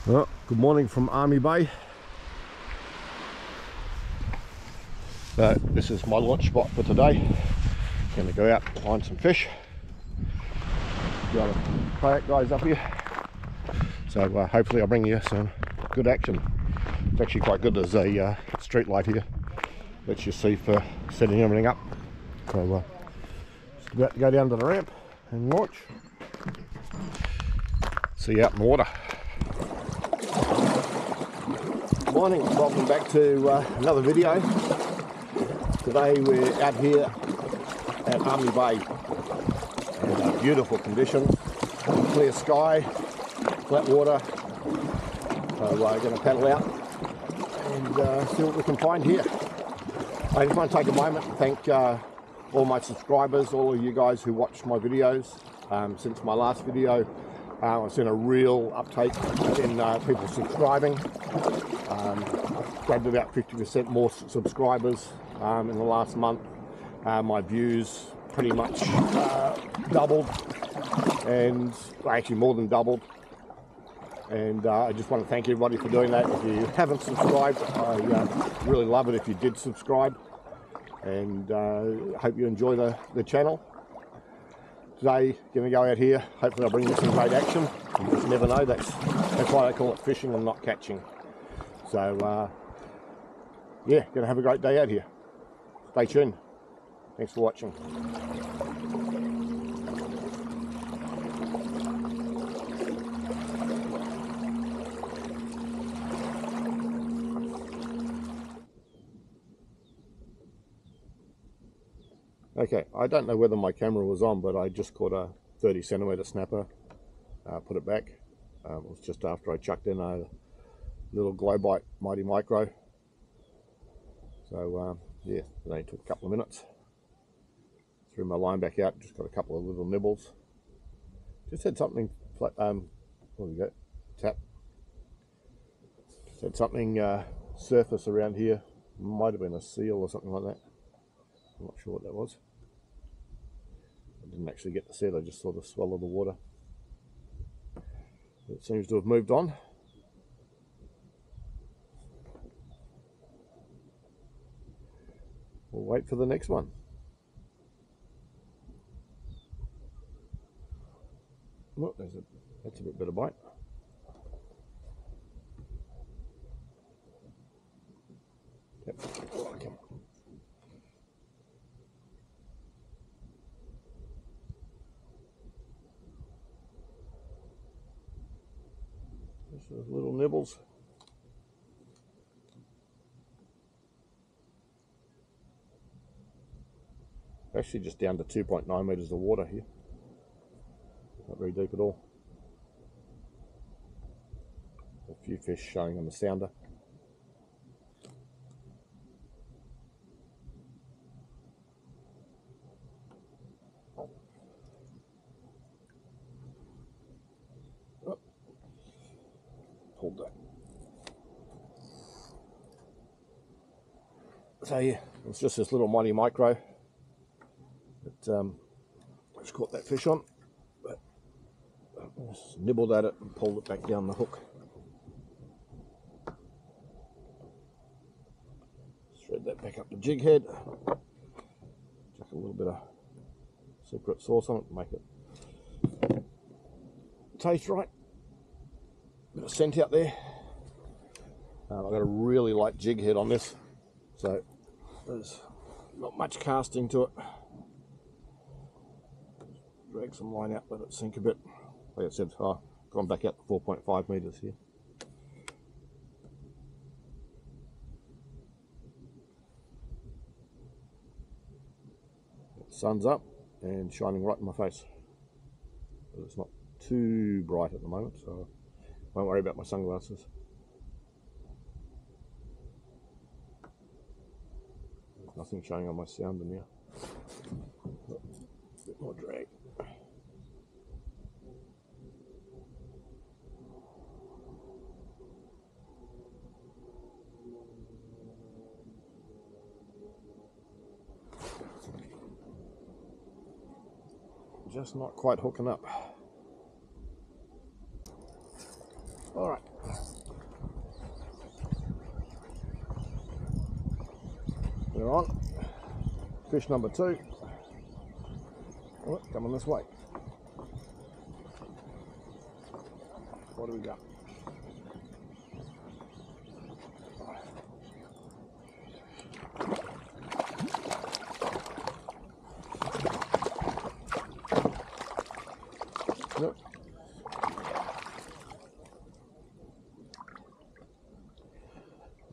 Well, good morning from Army Bay. So this is my launch spot for today. Going to go out and find some fish. Got a kayak guys up here. So hopefully I'll bring you some good action. It's actually quite good. There's a street light here. Lets you see for setting everything up. So just about to go down to the ramp and launch. See you out in the water. Morning, welcome back to another video. Today we're out here at Army Bay and beautiful conditions, clear sky, flat water. So we're going to paddle out and see what we can find here. I just want to take a moment and thank all my subscribers, all of you guys who watched my videos. Since my last video, I've seen a real uptake in people subscribing. Grabbed about 50% more subscribers in the last month. My views pretty much doubled, and actually more than doubled. And I just want to thank everybody for doing that. If you haven't subscribed, I really love it if you did subscribe, and hope you enjoy the channel. Today, going to go out here. Hopefully I'll bring you some great action. You just never know. That's why I call it fishing and not catching. So yeah, going to have a great day out here. Stay tuned. Thanks for watching. Okay, I don't know whether my camera was on, but I just caught a 30 centimeter snapper. Put it back. It was just after I chucked in a little glow bite mighty micro. So yeah, it only took a couple of minutes. Threw my line back out, just got a couple of little nibbles. Just had something what we got? Tap. Just had something surface around here. Might have been a seal or something like that. I'm not sure what that was. I didn't actually get to see it, I just sort of swallowed the water. It seems to have moved on. We'll wait for the next one. Look, that's a bit better bite. Yep. Oh, okay. Just those little nibbles. Actually just down to 2.9 meters of water here. Not very deep at all. A few fish showing on the sounder. Oh, pulled that. So yeah, it's just this little mighty micro. I just caught that fish on, but I just nibbled at it and pulled it back down the hook. Thread that back up the jig head. Chuck a little bit of secret sauce on it to make it taste right. Bit of scent out there. I've got a really light jig head on this, so there's not much casting to it. Drag some line out, let it sink a bit. Like I said, gone back out to 4.5 meters here. The sun's up and shining right in my face. But it's not too bright at the moment, so I won't worry about my sunglasses. There's nothing showing on my sounder now. A bit more drag. Just not quite hooking up. All right. Fish number 2. Oh, coming this way. What do we got? Yep.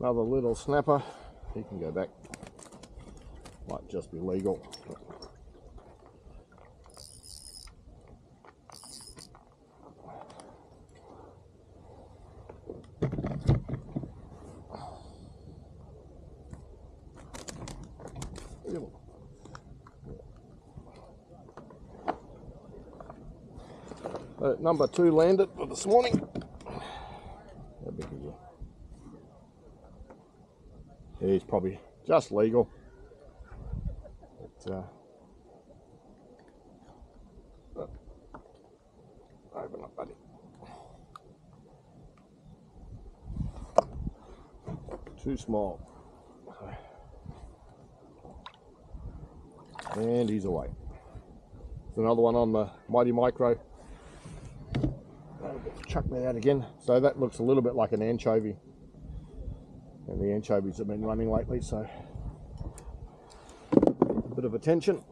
Another little snapper. He can go back. Might just be legal. Number 2 landed for this morning. How big is he? He's probably just legal. But, open up, buddy. Too small. And he's away. There's another one on the Mighty Micro. Chuck that out again. So that looks a little bit like an anchovy. And the anchovies have been running lately, so a bit of attention.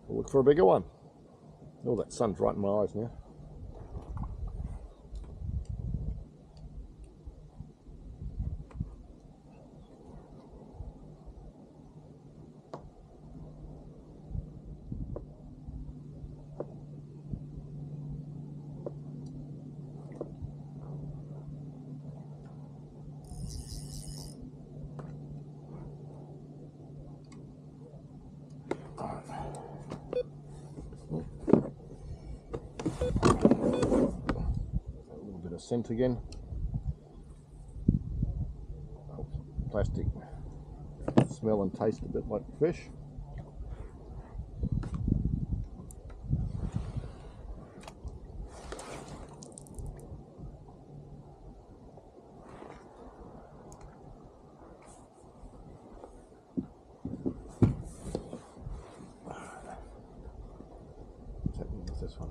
We'll look for a bigger one. Oh, that sun's right in my eyes now. Scent again. Plastic. Smell and taste a bit like fish. What's happening with this one?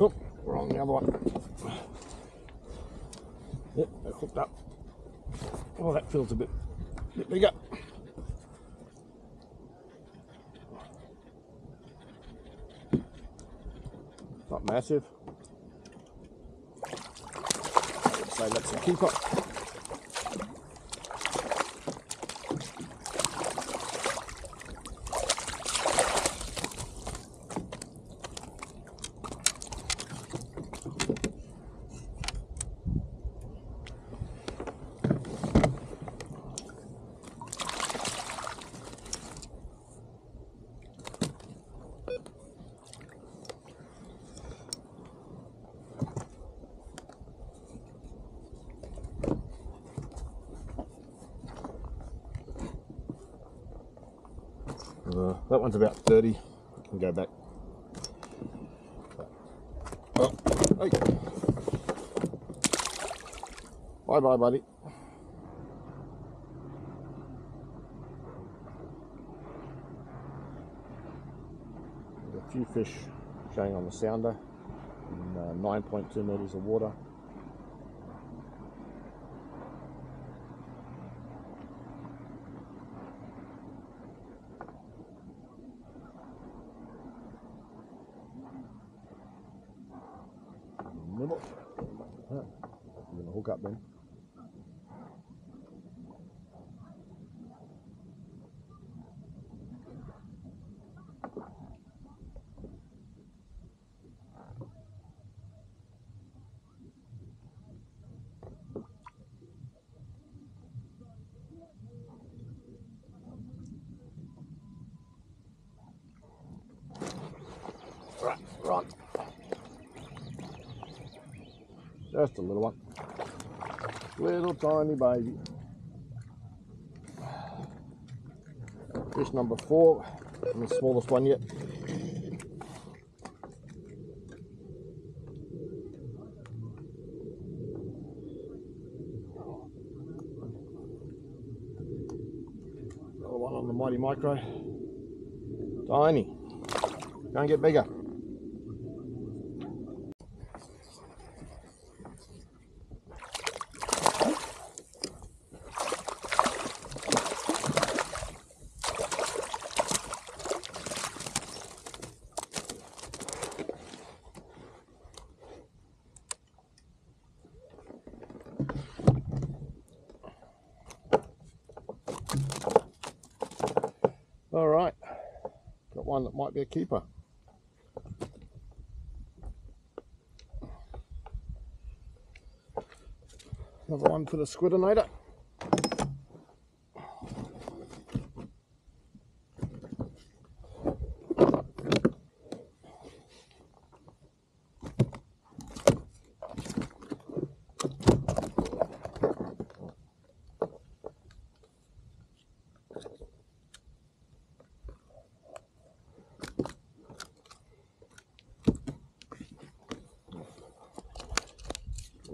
Oh, we're on the other one. Yep, they're hooked up. Oh, that feels a bit bigger. Not massive. I would say that's a keeper. That one's about 30. I can go back. Hey. Bye bye, buddy. There's a few fish showing on the sounder in 9.2 metres of water. Nibble. Huh. You're gonna hook up then. Right. Just a little one. Little tiny baby. Fish number 4, and the smallest one yet. Another one on the mighty micro. Tiny. Go and get bigger. All right, got one that might be a keeper. Another one for the squidinator.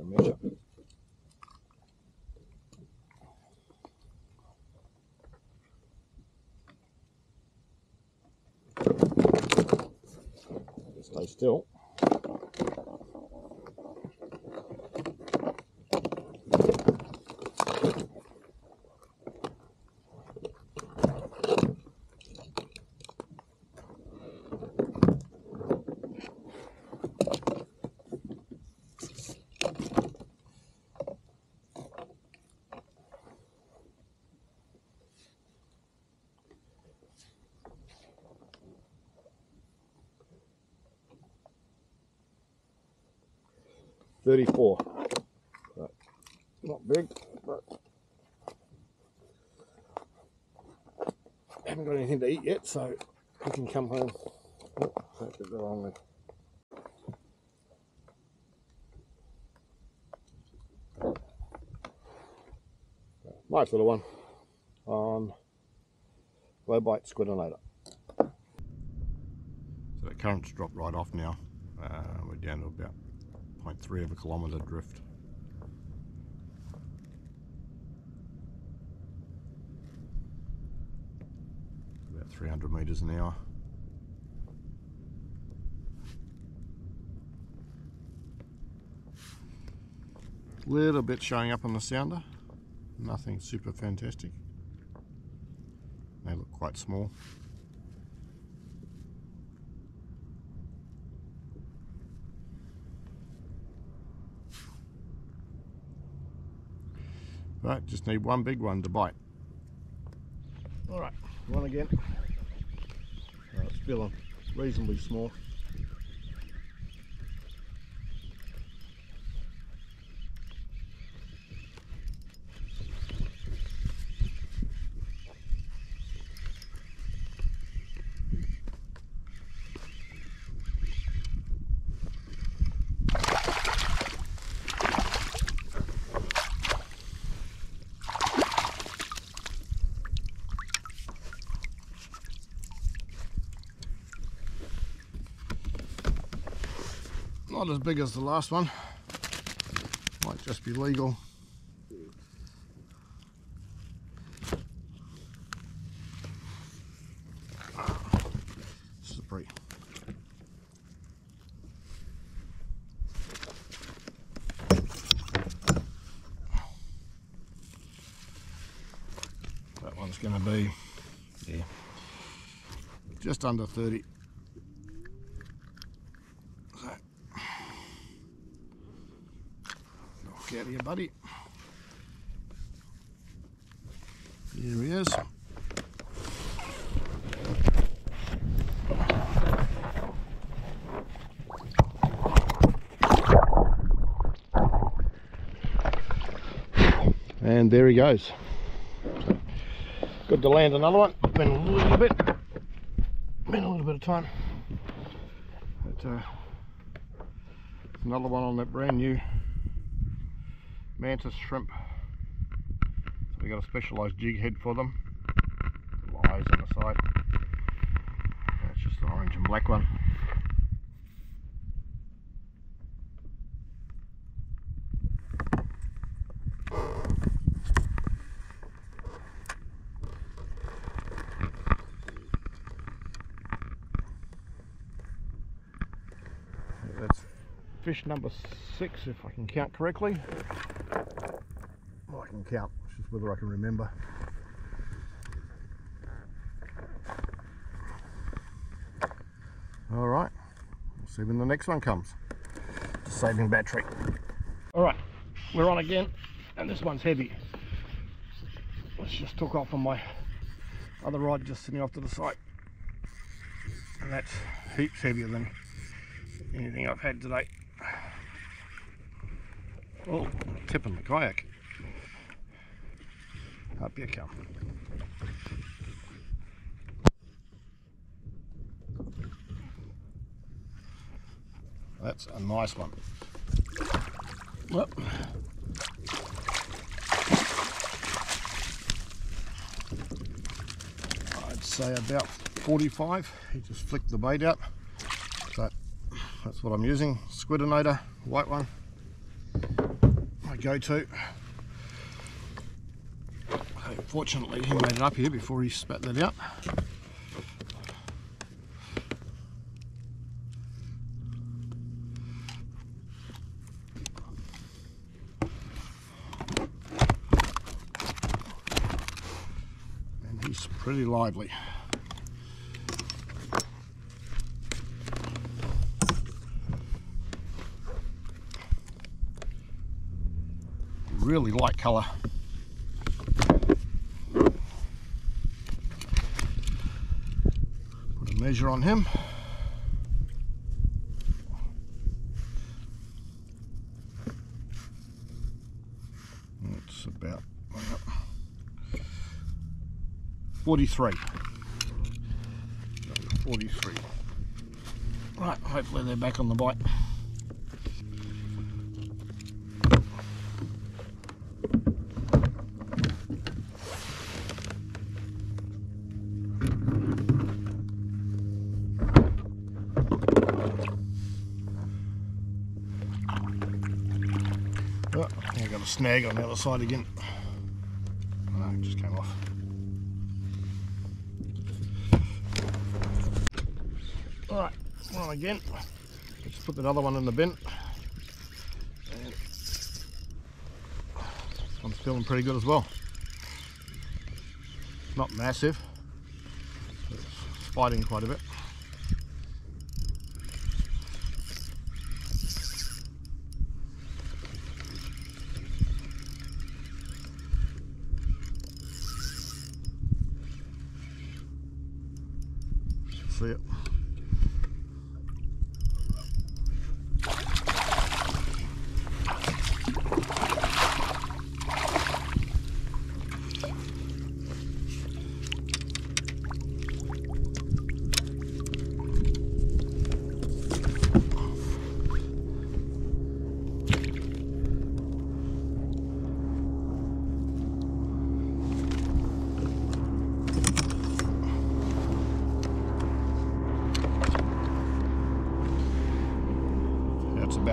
Measure. Stay still. $34. So, not big, but haven't got anything to eat yet, so we can come home. Oh, that did the wrong way. Nice little one on low bite squidinator. So the current's dropped right off now. We're down to about 0.3 of a kilometre drift. About 300 metres an hour. Little bit showing up on the sounder. Nothing super fantastic. They look quite small. But just need one big one to bite. Alright, one again. It's feeling reasonably small. Not as big as the last one. Might just be legal. Slippery. That one's going to be, yeah, just under 30. So, knock out of here, buddy. Here he is. And there he goes. Good to land another one. Been a little bit of time. But, another one on that brand new mantis shrimp. So we got a specialised jig head for them. Little eyes on the side. That's just an orange and black one. That's fish number 6, if I can count correctly. Well, I can count, it's just whether I can remember. Alright, we'll see when the next one comes. Just saving battery. Alright, we're on again, and this one's heavy. This just took off on my other rod, just sitting off to the side. And that's heaps heavier than anything I've had today. Oh, tipping the kayak. Up you come. That's a nice one. Well, I'd say about 45. He just flicked the bait out. So that's what I'm using. Squidinator, white one. My go-to. Fortunately, he made it up here before he spat that out. And he's pretty lively. Really light colour. Put a measure on him. It's about 43. 43. Right, hopefully they're back on the bite. Oh, I got a snag on the other side again. Oh, it just came off. Alright, on again. Just put that other one in the bin. And I'm feeling pretty good as well. Not massive, but it's fighting quite a bit. See it.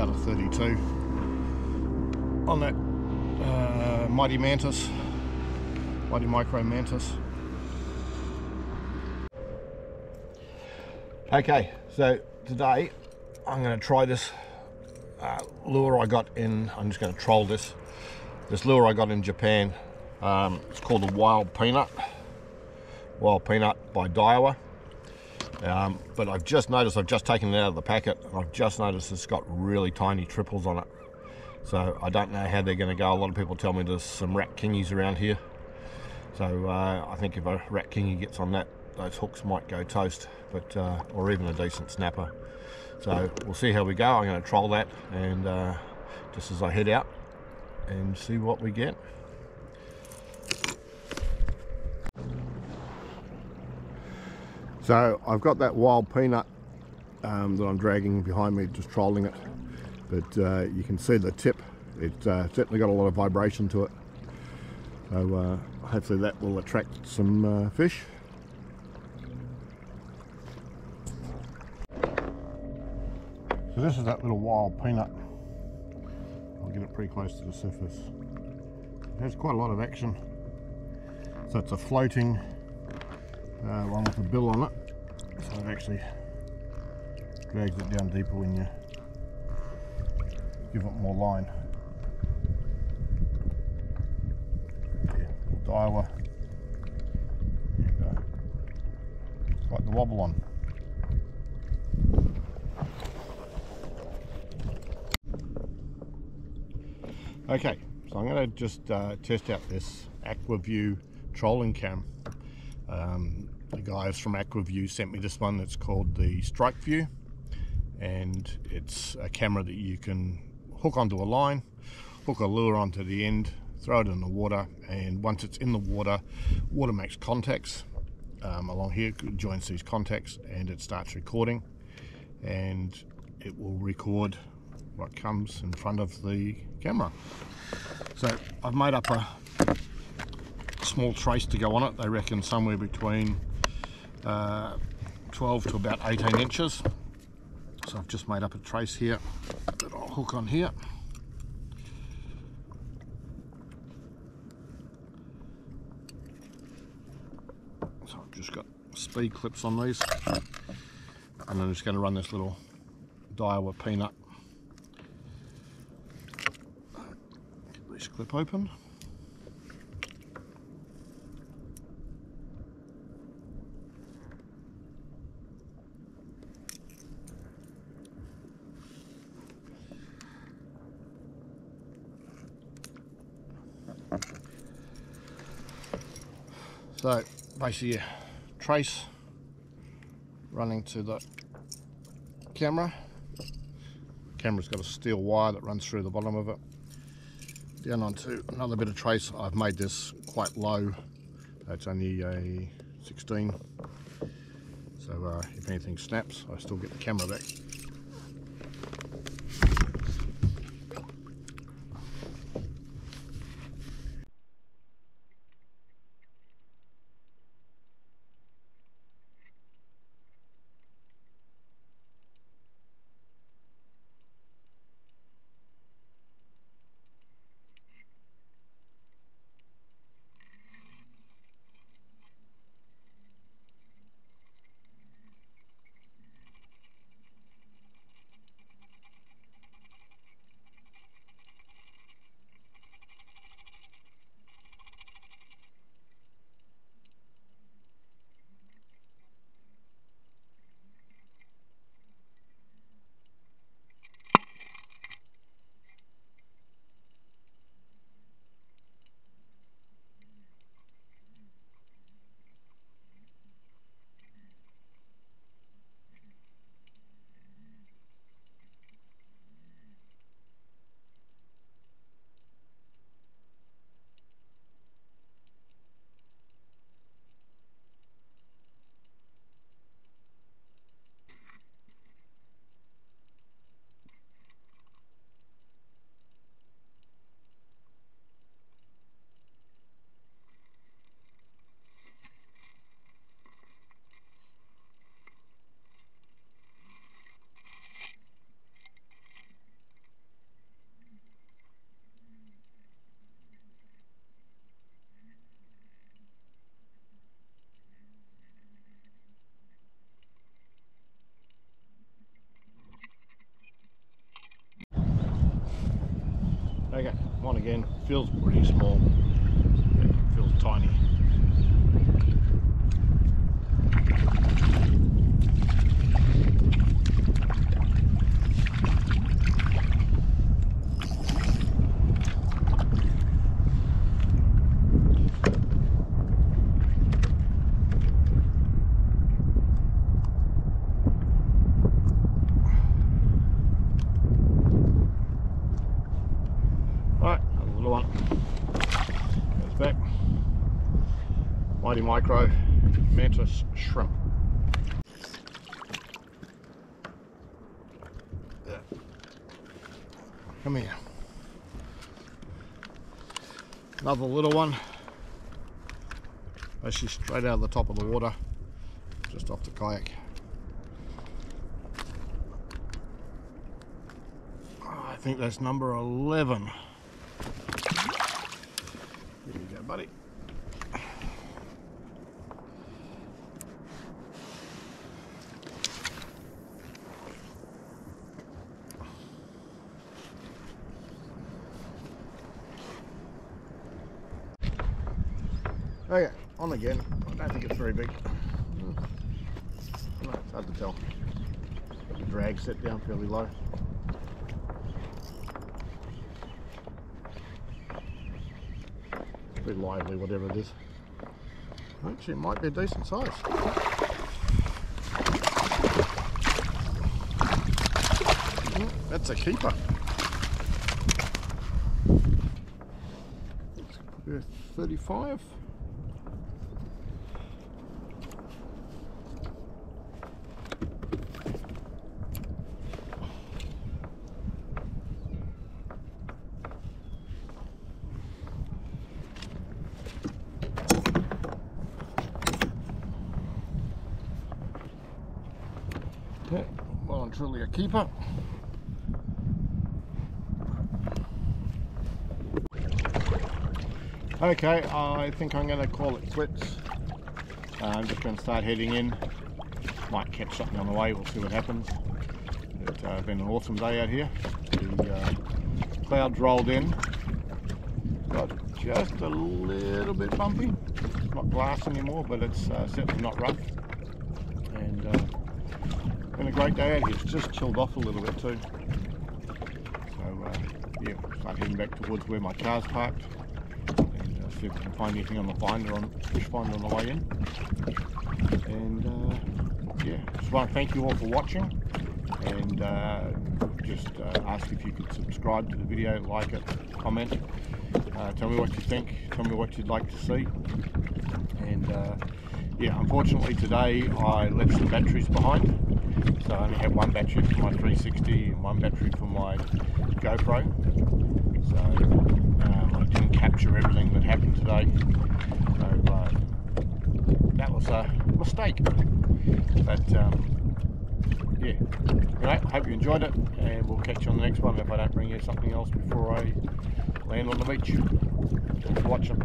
about a 32 on that Mighty Micro Mantis. Okay, so today I'm going to try this lure I got in. I'm just going to troll this lure I got in Japan. It's called the Wild Peanut by Daiwa. But I've just noticed, I've just taken it out of the packet, and I've just noticed it's got really tiny triples on it. So I don't know how they're going to go. A lot of people tell me there's some rat kingies around here. So I think if a rat kingy gets on that, those hooks might go toast, but or even a decent snapper. So we'll see how we go. I'm going to troll that, and just as I head out and see what we get. So I've got that Wild Peanut that I'm dragging behind me, just trolling it, but you can see the tip. It's certainly got a lot of vibration to it, so hopefully that will attract some fish. So this is that little Wild Peanut. I'll get it pretty close to the surface. It has quite a lot of action. So it's a floating one with a bill on it, so it actually drags it down deeper when you give it more line. Yeah, Daiwa, and quite the wobble on. Okay, so I'm going to just test out this AquaView trolling cam. The guys from AquaView sent me this one. It's called the Strike View, and it's a camera that you can hook onto a line, hook a lure onto the end, throw it in the water, and once it's in the water, water makes contacts along here, it joins these contacts, and it starts recording, and it will record what comes in front of the camera. So I've made up a small trace to go on it. They reckon somewhere between 12 to about 18 inches. So I've just made up a trace here that I'll hook on here. So I've just got speed clips on these, and I'm just going to run this little Daiwa Peanut. Get this clip open. So basically a trace running to the camera. Camera's got a steel wire that runs through the bottom of it. Down onto another bit of trace. I've made this quite low. It's only a 16. So if anything snaps, I still get the camera back. Okay, one again. Feels pretty small. Yeah, feels tiny. Back. Mighty Micro Mantis Shrimp. Come here. Another little one. Actually straight out of the top of the water, just off the kayak. I think that's number 11. Here you go, buddy. Okay, on again. I don't think it's very big. No, it's hard to tell. The drag set down fairly low. Pretty lively, whatever it is. Actually, it might be a decent size. That's a keeper. It's probably a 35. Yeah, well and truly a keeper. Okay, I think I'm going to call it quits. I'm just going to start heading in. Might catch something on the way, we'll see what happens. It's been an awesome day out here. The clouds rolled in. Got just a little bit bumpy. It's not glass anymore, but it's certainly not rough. And been a great day out here. It's just chilled off a little bit too. So yeah, start heading back towards where my car's parked and see if we can find anything on the finder, on fish finder on the way in. And yeah, just want to thank you all for watching, and just ask if you could subscribe to the video, like it, comment, tell me what you think, tell me what you'd like to see. And yeah, unfortunately today I left some batteries behind. So I only have one battery for my 360 and one battery for my GoPro. So I didn't capture everything that happened today. So that was a mistake. But yeah, anyway, hope you enjoyed it, and we'll catch you on the next one if I don't bring you something else before I land on the beach. Thanks for watching.